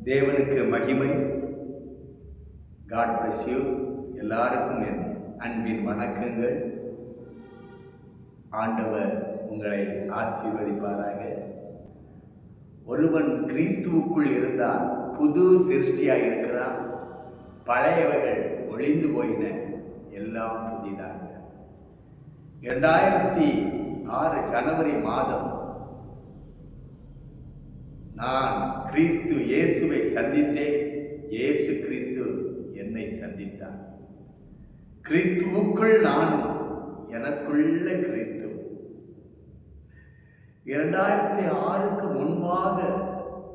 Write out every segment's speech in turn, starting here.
தேவனுக்கு மகிமை. God bless you. எல்லாருக்கும் என் அன்பின் வணக்கங்கள். ஆண்டவர் உங்களை ஆசீர்வதிப்பாராக. ஒருவன் கிறிஸ்துவுக்குள் இருந்தால் புது சிருஷ்டியாக இருக்கிறான். பழையவைகள் ஒளிந்து போயின, எல்லாம் புதிதாக. 2006 ஜனவரி மாதம் நான் கிறிஸ்து இயேசுவை சந்தித்தேன். இயேசு கிறிஸ்து என்னை சந்தித்தார். கிறிஸ்துவுக்குள் நானும், எனக்குள்ள கிறிஸ்து. 2006க்கு முன்பாக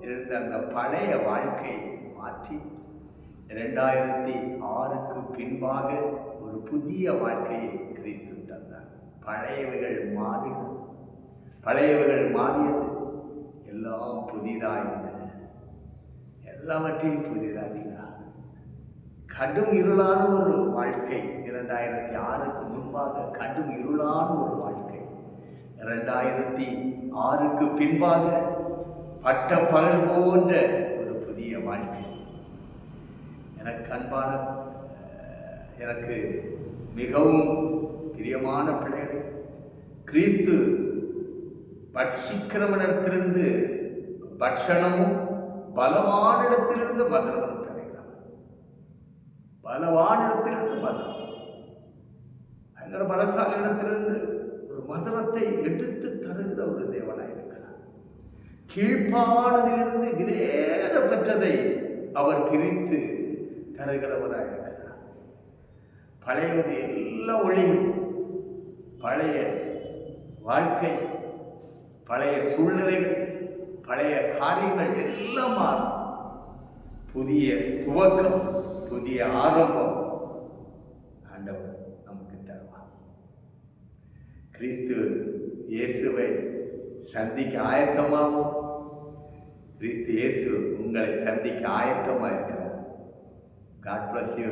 இருந்த அந்த பழைய வாழ்க்கையை மாற்றி 2006க்கு பின்பாக ஒரு புதிய வாழ்க்கையை கிறிஸ்து தந்தார். பழையவைகள் மாறியது, எல்லாம் புதிதாயின. எல்லாவற்றையும் புதிதாக்கினார். கடும் இருளான ஒரு வாழ்க்கை 2006க்கு முன்பாக, கடும் இருளான ஒரு வாழ்க்கை 2006க்கு பின்பாக பட்ட பகல் போன்ற ஒரு புதிய வாழ்க்கை. எனக்கு மிகவும் பிரியமான பிள்ளைகள், கிறிஸ்து பட்சிக்கிறவனிடத்திலிருந்து பட்சணமும் பலவானிடத்திலிருந்து மதுரமும் தருகிறார். பலவானிடத்திலிருந்து மதுரம், பயங்கர பலசாலிடத்திலிருந்து ஒரு மதுரத்தை எடுத்து தருகிற ஒரு தேவனாய் இருக்கிறார். கீழ்ப்பானதிலிருந்து விலேற பெற்றதை அவர் பிரித்து தருகிறவராய் இருக்கிறார். பழையது எல்லாம் ஒளியும். பழைய வாழ்க்கை, பழைய சூழ்நிலைகள், பழைய காரியங்கள் எல்லாம் மாறும். புதிய துவக்கம், புதிய ஆரம்பம் ஆண்டவர் நமக்கு தருவார். கிறிஸ்து இயேசுவை சந்திக்க ஆயத்தமாகும். கிறிஸ்து இயேசு உங்களை சந்திக்க ஆயத்தமாக இருக்கிறார். God bless you.